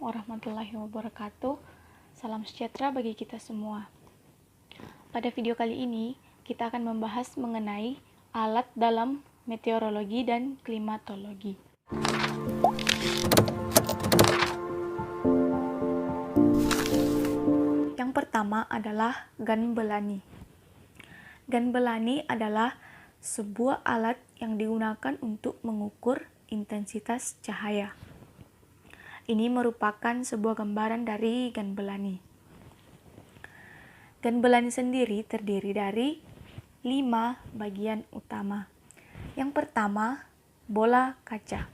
warahmatullahi wabarakatuh. Salam sejahtera bagi kita semua. Pada video kali ini, kita akan membahas mengenai alat dalam meteorologi dan klimatologi. Yang pertama adalah Ganbelani. Ganbelani adalah sebuah alat yang digunakan untuk mengukur intensitas cahaya. Ini merupakan sebuah gambaran dari Ganbelani. Ganbelani sendiri terdiri dari 5 bagian utama. Yang pertama, bola kaca.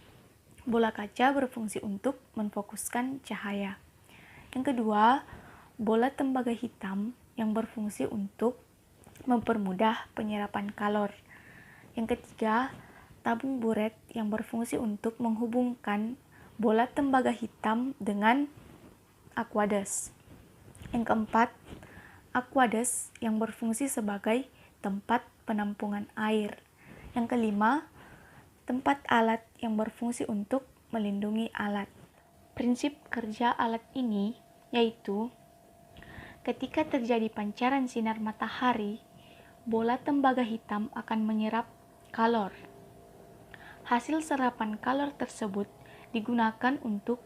Bola kaca berfungsi untuk memfokuskan cahaya. Yang kedua, bola tembaga hitam yang berfungsi untuk mempermudah penyerapan kalor. Yang ketiga, tabung buret yang berfungsi untuk menghubungkan bola tembaga hitam dengan aqueduct. Yang keempat, aqueduct yang berfungsi sebagai tempat penampungan air. Yang kelima, tempat alat yang berfungsi untuk melindungi alat. Prinsip kerja alat ini yaitu ketika terjadi pancaran sinar matahari, bola tembaga hitam akan menyerap kalor. Hasil serapan kalor tersebut digunakan untuk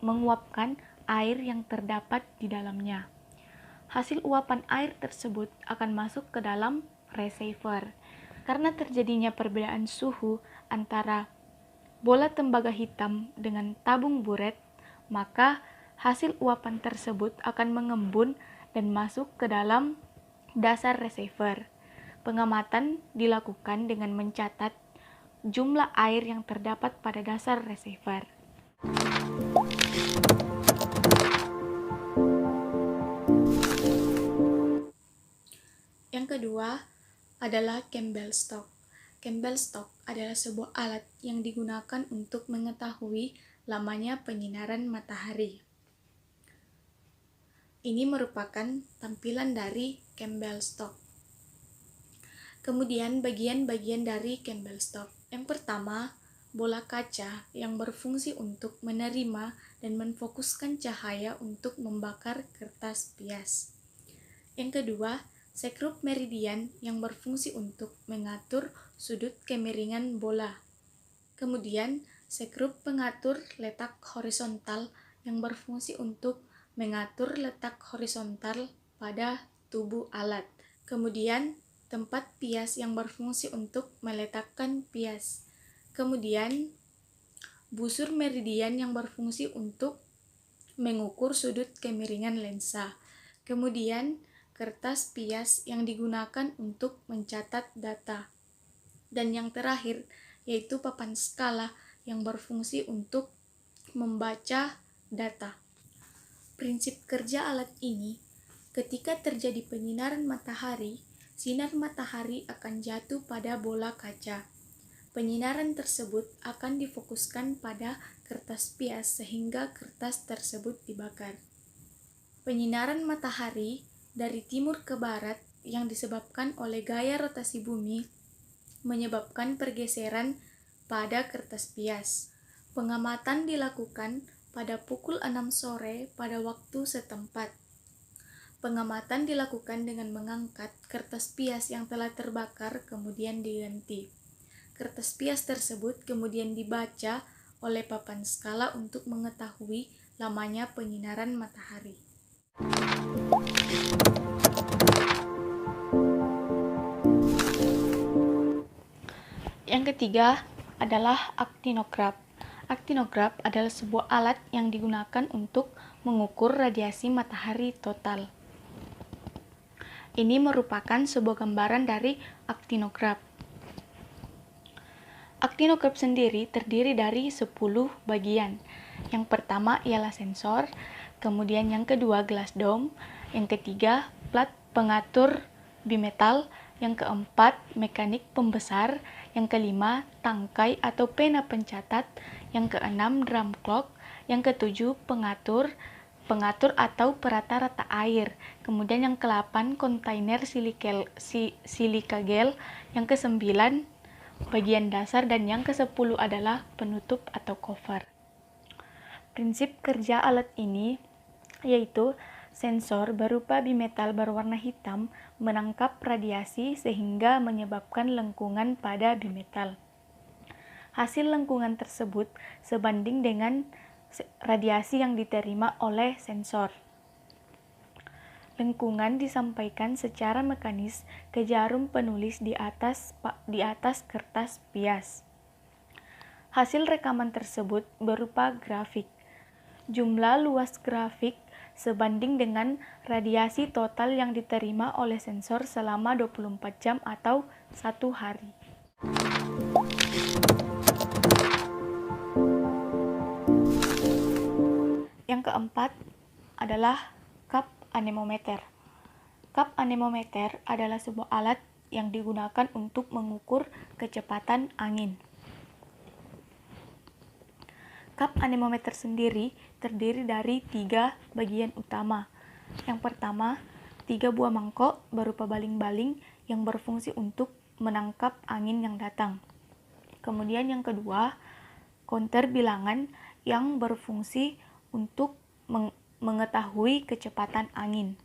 menguapkan air yang terdapat di dalamnya. Hasil uapan air tersebut akan masuk ke dalam reservoir. Karena terjadinya perbedaan suhu antara bola tembaga hitam dengan tabung buret, maka hasil uapan tersebut akan mengembun dan masuk ke dalam dasar reservoir. Pengamatan dilakukan dengan mencatat jumlah air yang terdapat pada dasar reservoir. Yang kedua adalah Campbell Stock. Campbell Stock adalah sebuah alat yang digunakan untuk mengetahui lamanya penyinaran matahari. Ini merupakan tampilan dari Campbell Stock. Kemudian bagian-bagian dari Campbell Stock. Yang pertama, bola kaca yang berfungsi untuk menerima dan memfokuskan cahaya untuk membakar kertas pias. Yang kedua, sekrup meridian yang berfungsi untuk mengatur sudut kemiringan bola. Kemudian, sekrup pengatur letak horizontal yang berfungsi untuk mengatur letak horizontal pada tubuh alat. Kemudian, tempat pias yang berfungsi untuk meletakkan pias. Kemudian, busur meridian yang berfungsi untuk mengukur sudut kemiringan lensa. Kemudian, kertas pias yang digunakan untuk mencatat data. Dan yang terakhir, yaitu papan skala yang berfungsi untuk membaca data. Prinsip kerja alat ini, ketika terjadi penyinaran matahari, sinar matahari akan jatuh pada bola kaca. Penyinaran tersebut akan difokuskan pada kertas pias sehingga kertas tersebut dibakar. Penyinaran matahari dari timur ke barat yang disebabkan oleh gaya rotasi bumi menyebabkan pergeseran pada kertas pias. Pengamatan dilakukan pada pukul 6 sore pada waktu setempat. Pengamatan dilakukan dengan mengangkat kertas pias yang telah terbakar kemudian diganti. Kertas pias tersebut kemudian dibaca oleh papan skala untuk mengetahui lamanya penyinaran matahari. Yang ketiga adalah aktinograf. Aktinograf adalah sebuah alat yang digunakan untuk mengukur radiasi matahari total. Ini merupakan sebuah gambaran dari aktinograf. Aktinograf sendiri terdiri dari 10 bagian. Yang pertama ialah sensor, kemudian yang kedua glass dome, yang ketiga plat pengatur bimetal, yang keempat mekanik pembesar, yang kelima tangkai atau pena pencatat, yang keenam drum clock, yang ketujuh pengatur atau perata-rata air, kemudian yang ke-8 kontainer silika gel, yang ke-9 bagian dasar, dan yang ke-10 adalah penutup atau cover. Prinsip kerja alat ini yaitu sensor berupa bimetal berwarna hitam menangkap radiasi sehingga menyebabkan lengkungan pada bimetal. Hasil lengkungan tersebut sebanding dengan radiasi yang diterima oleh sensor. Lengkungan disampaikan secara mekanis ke jarum penulis di atas kertas pias. Hasil rekaman tersebut berupa grafik. Jumlah luas grafik sebanding dengan radiasi total yang diterima oleh sensor selama 24 jam atau 1 hari. Yang keempat adalah cup anemometer. Cup anemometer adalah sebuah alat yang digunakan untuk mengukur kecepatan angin. Cup anemometer sendiri terdiri dari 3 bagian utama. Yang pertama, 3 buah mangkok berupa baling-baling yang berfungsi untuk menangkap angin yang datang. Kemudian yang kedua, konter bilangan yang berfungsi untuk mengetahui kecepatan angin.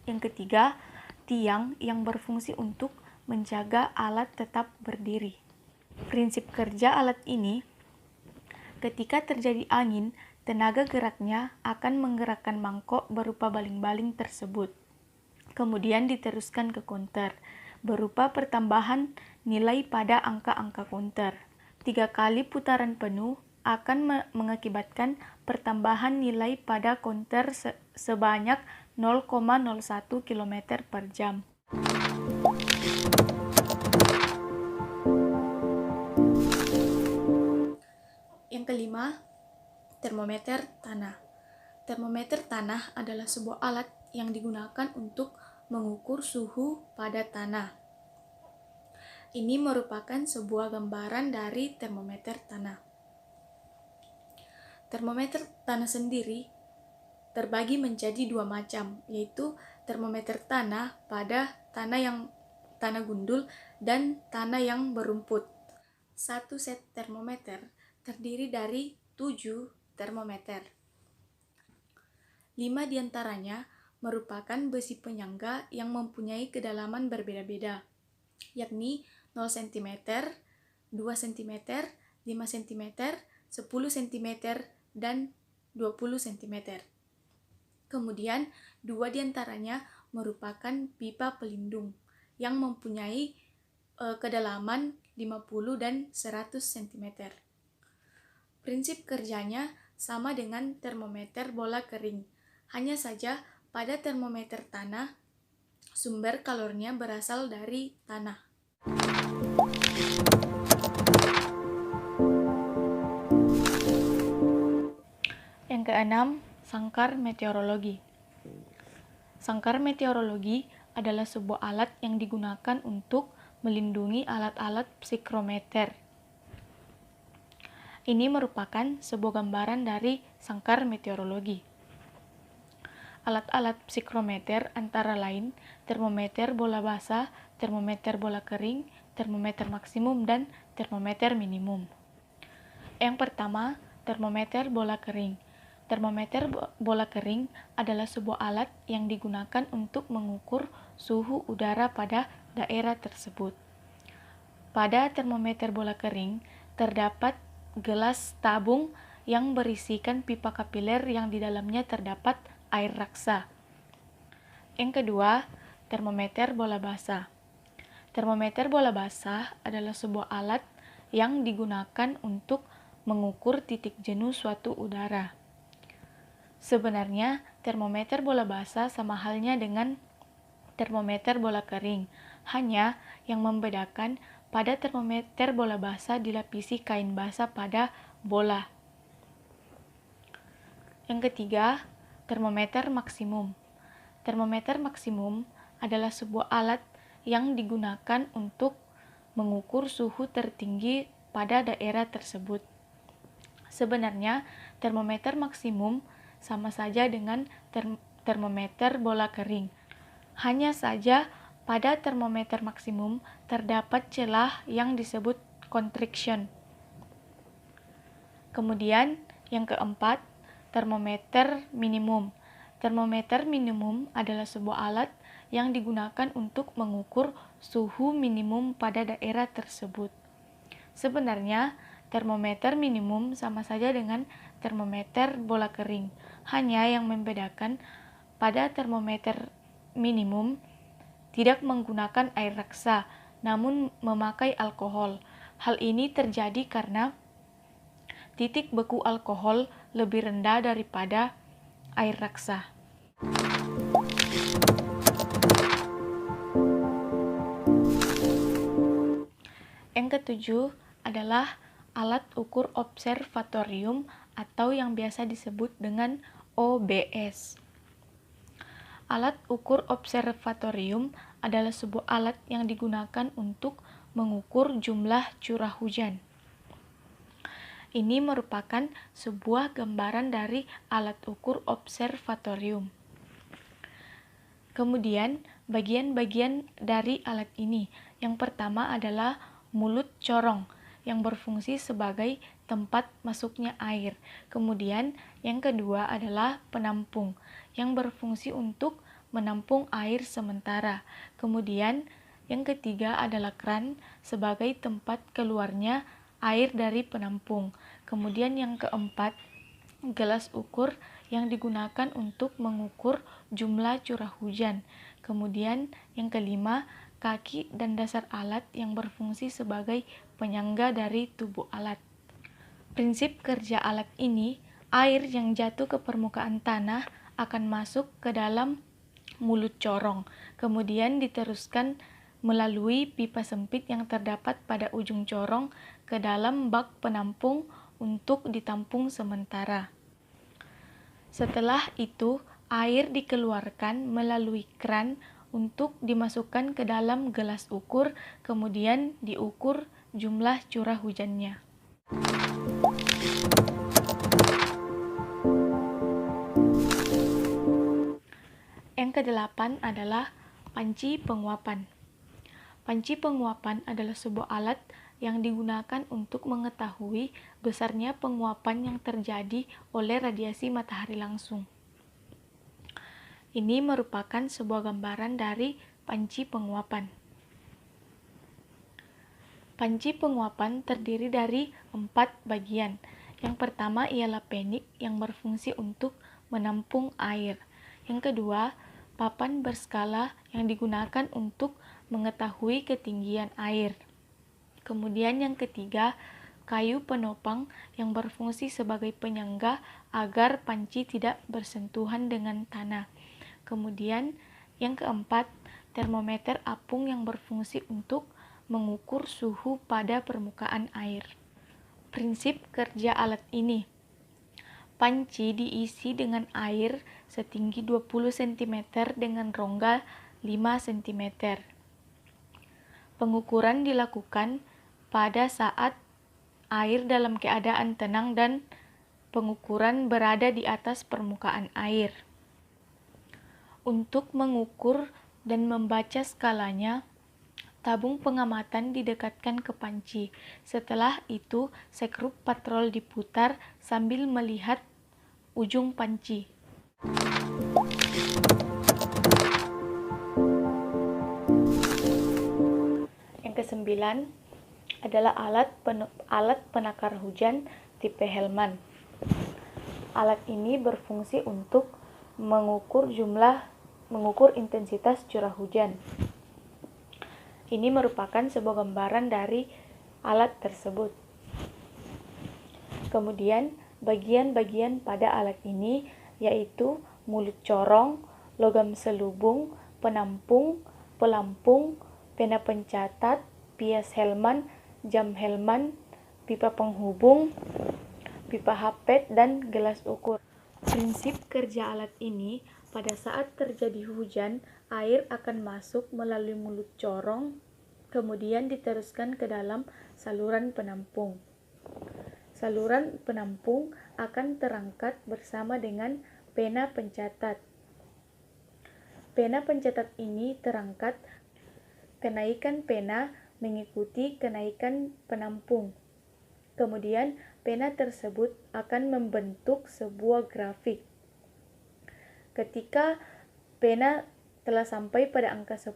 Yang ketiga, tiang yang berfungsi untuk menjaga alat tetap berdiri. Prinsip kerja alat ini, ketika terjadi angin, tenaga geraknya akan menggerakkan mangkok berupa baling-baling tersebut. Kemudian diteruskan ke konter, berupa pertambahan nilai pada angka-angka konter. 3 kali putaran penuh akan mengakibatkan pertambahan nilai pada konter sebanyak 0,01 km per jam. Yang kelima, termometer tanah. Termometer tanah adalah sebuah alat yang digunakan untuk mengukur suhu pada tanah. Ini merupakan sebuah gambaran dari termometer tanah. Termometer tanah sendiri terbagi menjadi 2 macam, yaitu termometer tanah pada tanah gundul dan tanah yang berumput. Satu set termometer terdiri dari 7 termometer. 5 diantaranya merupakan besi penyangga yang mempunyai kedalaman berbeda-beda, yakni 0 cm, 2 cm, 5 cm, 10 cm, dan 20 cm. Kemudian, 2 diantaranya merupakan pipa pelindung yang mempunyai kedalaman 50 dan 100 cm. Prinsip kerjanya sama dengan termometer bola kering, hanya saja pada termometer tanah, sumber kalornya berasal dari tanah. Yang keenam, sangkar meteorologi. Sangkar meteorologi adalah sebuah alat yang digunakan untuk melindungi alat-alat psikrometer. Ini merupakan sebuah gambaran dari sangkar meteorologi. Alat-alat psikrometer antara lain termometer bola basah, termometer bola kering, termometer maksimum, dan termometer minimum. Yang pertama, termometer bola kering. Termometer bola kering adalah sebuah alat yang digunakan untuk mengukur suhu udara pada daerah tersebut. Pada termometer bola kering, terdapat gelas tabung yang berisikan pipa kapiler yang di dalamnya terdapat air raksa. Yang kedua, termometer bola basah. Termometer bola basah adalah sebuah alat yang digunakan untuk mengukur titik jenuh suatu udara. Sebenarnya, termometer bola basah sama halnya dengan termometer bola kering, hanya yang membedakan pada termometer bola basah dilapisi kain basah pada bola. Yang ketiga, termometer maksimum. Termometer maksimum adalah sebuah alat yang digunakan untuk mengukur suhu tertinggi pada daerah tersebut. Sebenarnya, termometer maksimum sama saja dengan termometer bola kering. Hanya saja pada termometer maksimum terdapat celah yang disebut constriction. Kemudian, Yang keempat, termometer minimum. Termometer minimum adalah sebuah alat yang digunakan untuk mengukur suhu minimum pada daerah tersebut. Sebenarnya, termometer minimum sama saja dengan termometer bola kering. Hanya yang membedakan pada termometer minimum tidak menggunakan air raksa, namun memakai alkohol. Hal ini terjadi karena titik beku alkohol lebih rendah daripada air raksa. Yang ketujuh adalah alat ukur observatorium atau yang biasa disebut dengan OBS. Alat ukur observatorium adalah sebuah alat yang digunakan untuk mengukur jumlah curah hujan. Ini merupakan sebuah gambaran dari alat ukur observatorium. Kemudian, bagian-bagian dari alat ini. Yang pertama adalah mulut corong yang berfungsi sebagai tempat masuknya air. Kemudian, yang kedua adalah penampung yang berfungsi untuk menampung air sementara. Kemudian, yang ketiga adalah keran sebagai tempat keluarnya air dari penampung. Kemudian yang keempat, gelas ukur yang digunakan untuk mengukur jumlah curah hujan. Kemudian yang kelima, kaki dan dasar alat yang berfungsi sebagai penyangga dari tubuh alat. Prinsip kerja alat ini, air yang jatuh ke permukaan tanah akan masuk ke dalam mulut corong, kemudian diteruskan melalui pipa sempit yang terdapat pada ujung corong ke dalam bak penampung untuk ditampung sementara. Setelah itu, air dikeluarkan melalui keran untuk dimasukkan ke dalam gelas ukur, kemudian diukur jumlah curah hujannya. Yang kedelapan adalah panci penguapan. Panci penguapan adalah sebuah alat yang digunakan untuk mengetahui besarnya penguapan yang terjadi oleh radiasi matahari langsung. Ini merupakan sebuah gambaran dari panci penguapan. Panci penguapan terdiri dari 4 bagian. Yang pertama ialah penik yang berfungsi untuk menampung air. Yang kedua, papan berskala yang digunakan untuk mengetahui ketinggian air. Kemudian yang ketiga, kayu penopang yang berfungsi sebagai penyangga agar panci tidak bersentuhan dengan tanah. Kemudian yang keempat, termometer apung yang berfungsi untuk mengukur suhu pada permukaan air. Prinsip kerja alat ini. Panci diisi dengan air setinggi 20 cm dengan rongga 5 cm. Pengukuran dilakukan pada saat air dalam keadaan tenang dan pengukuran berada di atas permukaan air. Untuk mengukur dan membaca skalanya, tabung pengamatan didekatkan ke panci. Setelah itu, sekrup patrol diputar sambil melihat ujung panci. Yang kesembilan adalah alat penakar hujan tipe Hellman. Alat ini berfungsi untuk mengukur intensitas curah hujan. Ini merupakan sebuah gambaran dari alat tersebut. Kemudian, bagian-bagian pada alat ini yaitu mulut corong, logam selubung, penampung, pelampung, pena pencatat, pias Hellman, jam Hellman, pipa penghubung, pipa hapet, dan gelas ukur. Prinsip kerja alat ini, pada saat terjadi hujan, air akan masuk melalui mulut corong, kemudian diteruskan ke dalam saluran penampung. Saluran penampung akan terangkat bersama dengan pena pencatat. Pena pencatat ini terangkat, kenaikan pena mengikuti kenaikan penampung. Kemudian, pena tersebut akan membentuk sebuah grafik. Ketika pena telah sampai pada angka 10,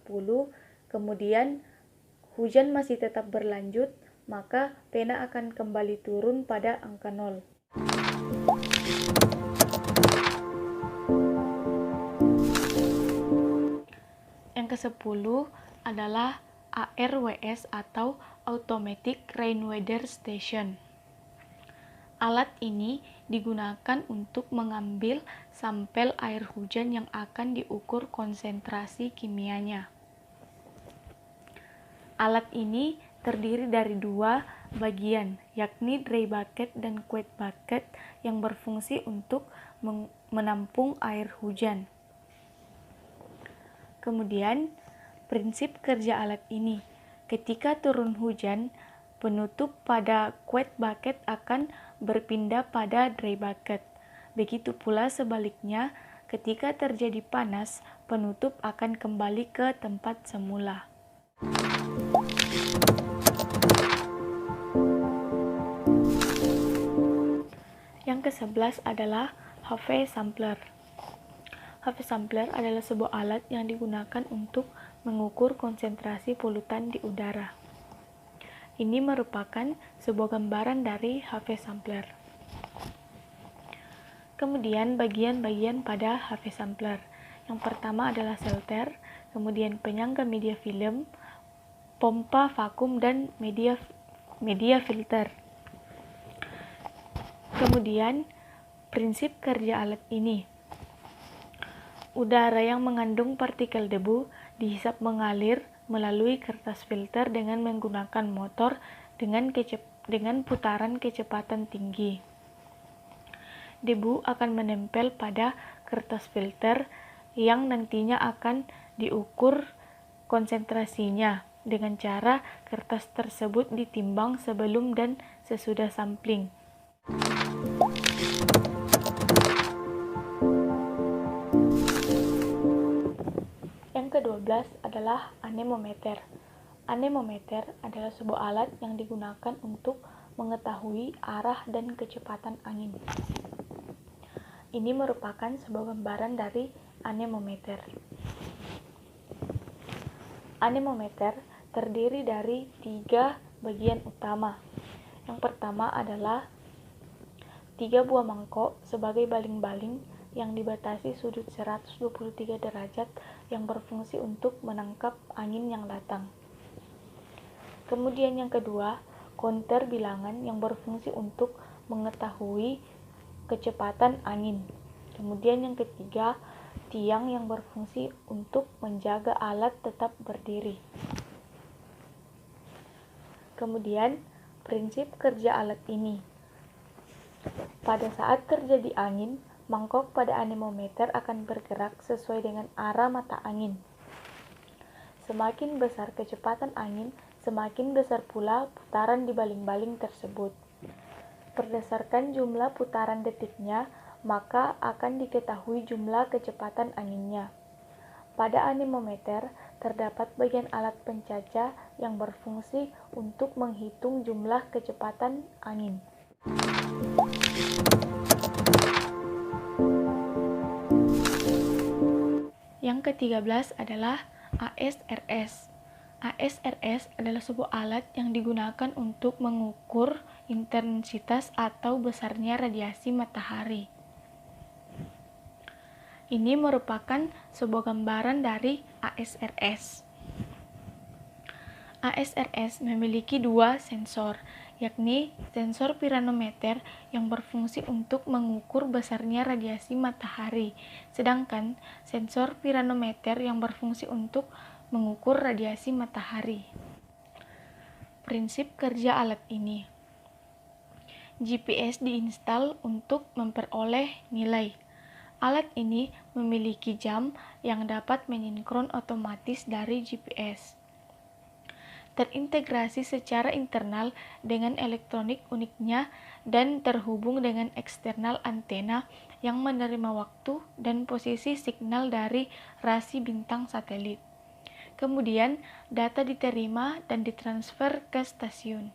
kemudian hujan masih tetap berlanjut, maka pena akan kembali turun pada angka 0. Yang ke-10 adalah ARWS atau Automatic Rain Weather Station. Alat ini digunakan untuk mengambil sampel air hujan yang akan diukur konsentrasi kimianya. Alat ini terdiri dari 2 bagian, yakni dry bucket dan wet bucket yang berfungsi untuk menampung air hujan. Kemudian, prinsip kerja alat ini. Ketika turun hujan, penutup pada wet bucket akan berpindah pada dry bucket. Begitu pula sebaliknya, ketika terjadi panas, penutup akan kembali ke tempat semula. Yang ke-11 adalah HV sampler. HV sampler adalah sebuah alat yang digunakan untuk mengukur konsentrasi polutan di udara. Ini merupakan sebuah gambaran dari HV sampler. Kemudian bagian-bagian pada HV sampler. Yang pertama adalah shelter, kemudian penyangga media film, pompa vakum, dan media filter. Kemudian prinsip kerja alat ini. Udara yang mengandung partikel debu dihisap mengalir melalui kertas filter dengan menggunakan motor dengan putaran kecepatan tinggi. Debu akan menempel pada kertas filter yang nantinya akan diukur konsentrasinya dengan cara kertas tersebut ditimbang sebelum dan sesudah sampling. Yang ke-12 adalah anemometer. Anemometer adalah sebuah alat yang digunakan untuk mengetahui arah dan kecepatan angin. Ini merupakan sebuah gambaran dari anemometer. Anemometer terdiri dari 3 bagian utama. Yang pertama adalah 3 buah mangkok sebagai baling-baling yang dibatasi sudut 123 derajat yang berfungsi untuk menangkap angin yang datang. Kemudian yang kedua, konter bilangan yang berfungsi untuk mengetahui kecepatan angin. Kemudian yang ketiga, tiang yang berfungsi untuk menjaga alat tetap berdiri. Kemudian, prinsip kerja alat ini. Pada saat terjadi angin, mangkok pada anemometer akan bergerak sesuai dengan arah mata angin. Semakin besar kecepatan angin, semakin besar pula putaran di baling-baling tersebut. Berdasarkan jumlah putaran detiknya, maka akan diketahui jumlah kecepatan anginnya. Pada anemometer, terdapat bagian alat pencaca yang berfungsi untuk menghitung jumlah kecepatan angin. Yang ke-13 adalah ASRS. ASRS adalah sebuah alat yang digunakan untuk mengukur intensitas atau besarnya radiasi matahari. Ini merupakan sebuah gambaran dari ASRS. ASRS memiliki 2 sensor, yakni sensor piranometer yang berfungsi untuk mengukur besarnya radiasi matahari, sedangkan sensor piranometer yang berfungsi untuk mengukur radiasi matahari. Prinsip kerja alat ini. GPS diinstal untuk memperoleh nilai. Alat ini memiliki jam yang dapat menyinkron otomatis dari GPS. Terintegrasi secara internal dengan elektronik uniknya dan terhubung dengan eksternal antena yang menerima waktu dan posisi signal dari rasi bintang satelit. Kemudian, data diterima dan ditransfer ke stasiun.